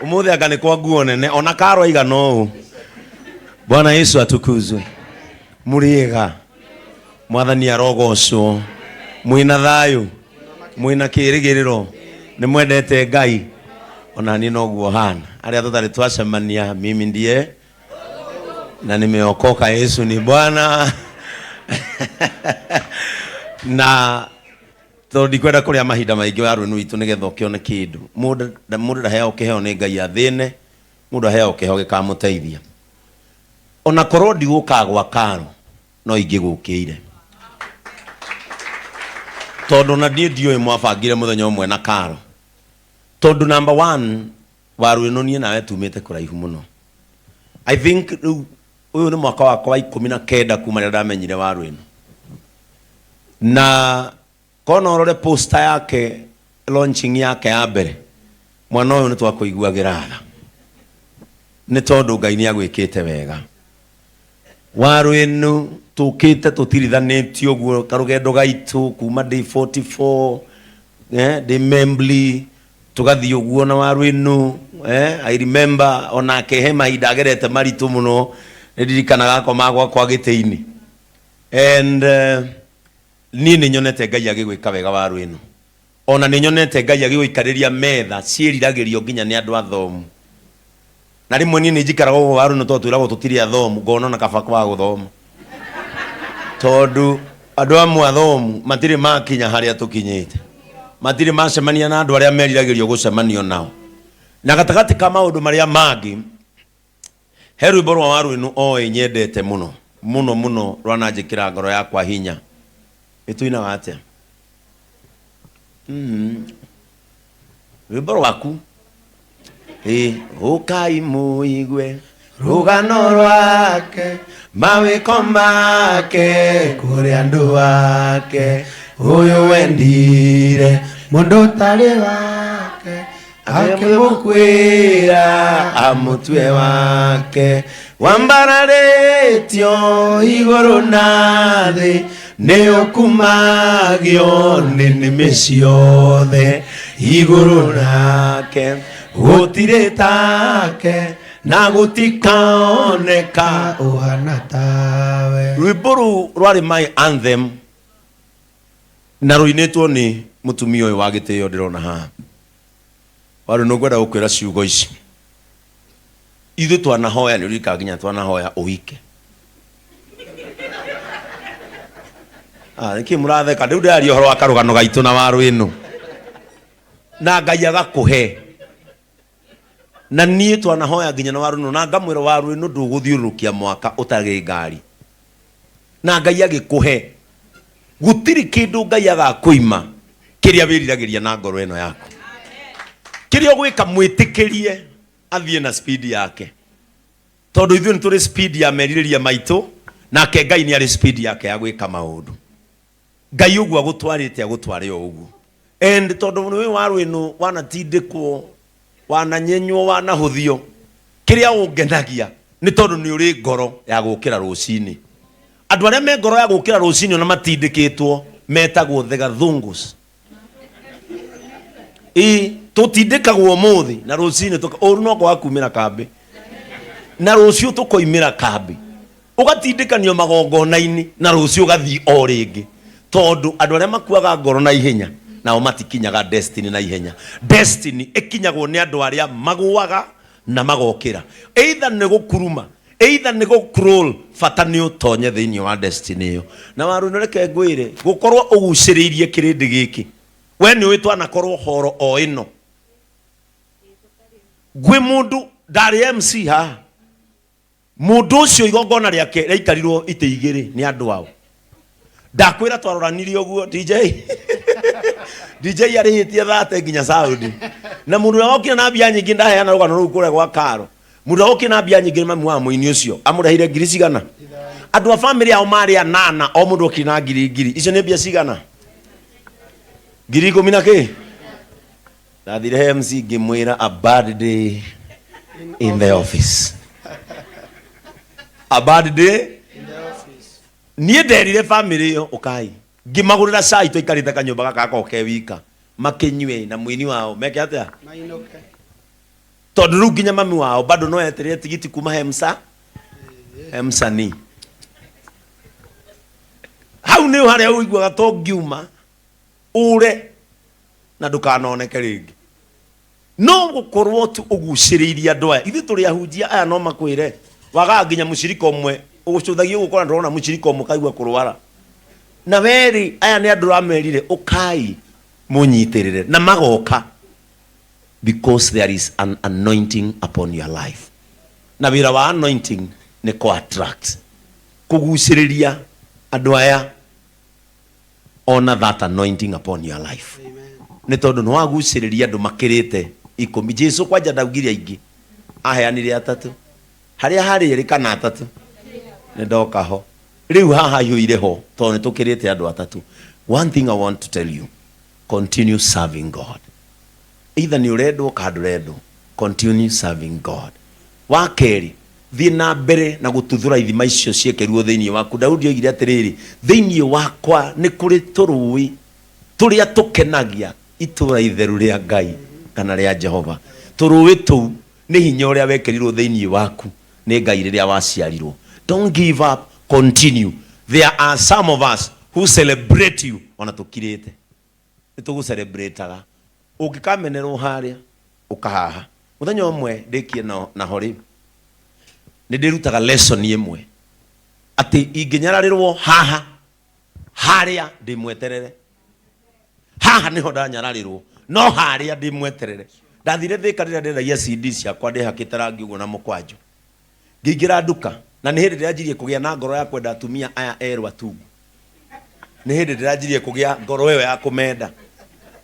Umuthi anga ni kwa nguo nene ona karo iga no. Bwana Yesu atukuzwe. Muriega. Mwathani arogocwo. Mwina thayu. Mwina kirigiriro. Ni mwendete Ngai. Ona ni noguo hana. Aria tutari twacemania mimi ndiye na nimeokoka. Yesu ni Bwana. Na to ndikwenda kuria mahinda maingi wa rwenu itu nigetha ukione kindu mundu ndaheo kiheo ni Ngai athine mundu aheo kiheo gikamuteithia ona korwo ndigukagwa karo no ingigukire tondu na ndiyo mwabangire muthenya umwe na karo tondu number 1 wa rwenu nie nawe tumite kuraihu muno. I think uyu ni mwaka wakwa wa 19 kuma rĩrĩa ndamenyire wa rwenu na kono orore poster yake launching yake ya mbere mwana uyu nitwakuiguagira tha ni tondu Ngai ni agwikite wega wa rwenu tukite tutirithanĩtio uguo karugendo gaitu kuma day 44 day membly tugathii uguo na wa rwenu I remember ona ke mahinda agerete maritu muno ndirikanaga komagwa kwa gĩtĩ-inĩ and ni nyonete Ngai agigwika wega wa rwenu ona ni nyonete Ngai agigwikariria metha ciiriragirio nginya ni andu athomu na rimwe ni njikaraga go wa rwenu twatwirago tutiri athomu ngona na kaba kwa guthoma tondu andu amwe athomu matiri makinya haria tukinyite matiri macemania na andu aria meriragirio gucemanio nao na gatagati ka maundu maria mangi heru borwa wa rwenu oi nyendete muno muno muno rwananjikira ngoro yakwa hinya ituina atia rwimbo rwaku ukai muigwe rugano rwake mawiko make kuri andu wake uyu wendire mundu tari wake akimukwira amutwe wake wambararetio iguru nathi ne okumagio nini ciothe iguru nake gutirĩtake na gutikaoneka uhana tawe. Rwimbo rũu rwarĩ my anthem na rũinĩtwo ni mutumia ũyũ wa gĩtĩo ndĩrona haha warĩ no ngwenda gũkwĩra ciugo ici ithuĩ twanahoya nĩ ũrika nginya twanahoya ũhike niki muratheka riu ndari uhoro wa karugano gaitu na wa rwenu na Ngai agakuhe na nie twanahoya nginya na wa rwenu na ngamwira wa rwenu nduguthiurukia mwaka utagi ngari na Ngai agikuhe gutiri kindu Ngai agakuima kiria wiriragiria na ngoro eno yaku kiria gwika mwitikirie athie na speed yake tondu ithuĩ nituri speed ya meririria maitu na ke Ngai ni ari speed yake ya gwika maundu Ngai uguo agutwarite agutware o uguo and tondu we wa rwenu wanatindikwo wananyenywo wanahuthio kiria ungenagia ni tondu ni uri ngoro ya gukira rucini andu aria me ngoro ya gukira rucini na matindikitwo metagwo the gathungus tutindikagwo muthi na rucini oru no kwa kumira kambi na rucio tukoimira kambi ugatindikanio magongona-ini na rucio gathi o ringi tondu andu aria makuaga ngoro na ihenya nao matikinyaga destiny na ihenya. Destiny ikinyagwo ni andu aria maguaga na magokira either ni gukuruma either ni gucroll fata ni utonye thiini wa destiny iyo na waru nireke ngwire gukorwo uguciriirie kirindi giki we ni witwa na korwo horo o ino gwe mundu ndari MC ha mundu ucio igongona riake riakarirwo ite igiri ni andu ao ndakwira twaroranirie uguo DJ DJ arihitie thate nginya Saudi na mundu wokina na bia nyingi ndaheana rugano ruu kure gwa karo mundu wokina na bia nyingi mamu wa muini ucio amurehire ngiri cigana andu a family ao mari anana o mundu okina ngiri icio ni bia cigana ngiri 10 na ki ndathire MC ngimwira a bad day in the office a bad day in the office nie nderire family yo ukai ngimagurira cai twikarite kanyumba gaka ko ke wika makinywe na mwini wao meke atia mainoke tondu riu nginya mami wao bado no eterere tigiti kuma Hemsani. Hau ni haria uiguaga to ngiuma ure na ndukanoneke ringi. No gukorwo tu uguciriria andu aya ithu turi ahunjia aya no makwire waga nginya mucirika umwe ugucuthagia gukora ndorona mucirika umwe kaigua kurwara na weri aya ni andu ramerire ukai munyitirire na magoka because there is an anointing upon your life. Na wira wa anointing ni ko attract kuguciriria andu aya honor that anointing upon your life. Ni tondu no aguciriria andu makirite 10. Jesu kwanja ndaugire aingi aheanire 3 haria hari ri kana 3 ni ndoka ho riu haha yuire ho tondu tukirite andu 3. One thing I want to tell you, continue serving God. Either ni uredo kadredo, continue serving God. Wakeri thie na mbere na gututhura ithima icio ciekeruo thiini waku. Daudi oigire atiriri, thiini wakwa ni kuri turui turia tukenagia itura itheru ria Ngai kana ria Jehova. Turui tu ni hinya uria wekerirwo thiini waku ni Ngai riria waciarirwo. Don't give up, continue. There are some of us who celebrate you ona tukirite nitugu celebrateaga ungikamenerwo haria ukahaha. Muthenya umwe ndikie na hori ni ndirutaga lesson imwe ati inginyararirwo haha haria ndimweterere. Haha niho ndanyararirwo no haria ndimweterere. Ndathire thika rira ndendagia CD ciakwa ndihakite rangi uguo na mukwanjo ngingira nduka na ni hindi ndiranjirie kugia na ngoro ya kwenda atumia aya erwa atungu. Ni hindi ndiranjirie kugia ngoro ĩyo ya kumenda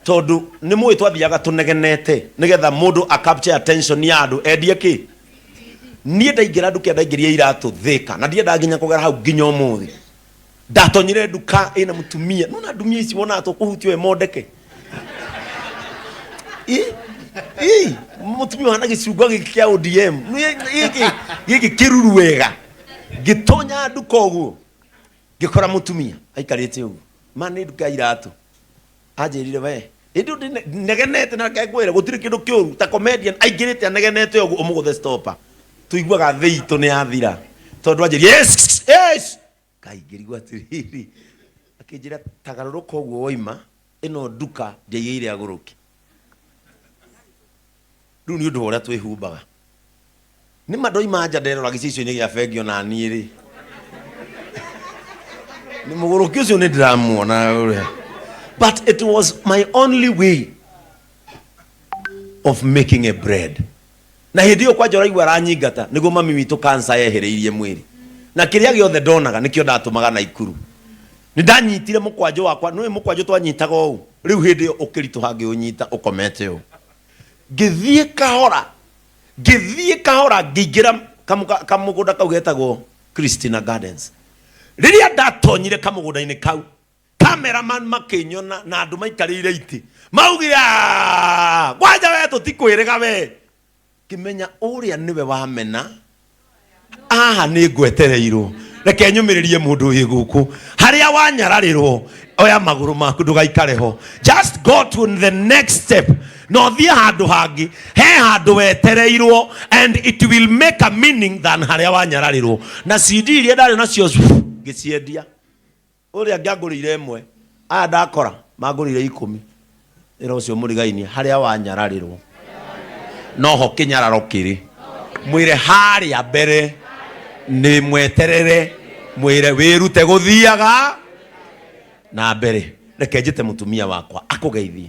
tondu ni mwe twathiaga tunegenete nigetha mundu a capture attention ya andu endie ki. Nie ndaingira nduka ndaingiria iratu thika na ndienda nginya kugera hau nginya umuthi. Ndatonyire nduka ina mutumia nona ndumia ici wona tukuhutio emondeke mutumia wana gicungwa gikia ODM giki kiruru wega gitonya nduka uguo gikora mutumia aikarite uguo mani nduka iratu ajirire we indu negenete na kaigwira gutiri kindu kiuru ta comedian aingirite negenete uguo umuguthe stopper tuiguaga theitu ni athira tondu ajiri yes kaingirigwa tiriri akijira tagaruruka uguo oima ino nduka ndiaire aguruki. Riu ni undu uria twihumbaga ni mandoi manja nderora gicicio-ini gia bengi ona ni ri ni muguruki ucio ni ndiramuona uria. But it was my only way of making a bread. Na hindi yo kwa joraigwa ranyingata niguo mami witu cancer yehereirie mwiri na kiria giothe ndonaga nikio ndatumaga na ikuru. Ni ndanyitire mukwanjo wakwa no mukwanjo twanyitaga o riu hindi yo ukiritu hangi unyita ukomete o githie kahora ngigira kamugunda kau getagwo Christina Gardens. Riria ndatonyire kamugunda-ini kau cameraman makinyona na andu maikarire iti maugira gwanja we tutikwiriga we kimenya uria niwe wamena aha ni ngwetereirwo reke nyumiririe mundu uyu guku haria wanyararirwo oya maguru maku ndugaikareho. Just go to the next step. No thie handu hangi he handu wetereirwo and it will make a meaning than haria wanyararirwo. Na CD iria ndari nacio ngiciendia uria ngagurire imwe aya ndakora magurire 10 ira ucio murigainie haria wanyararirwo noho kinyararo kiri mwire haria mbere ni mweterere mwire wirute guthiaga na mbere reke njite mutumia wakwa akugeithie.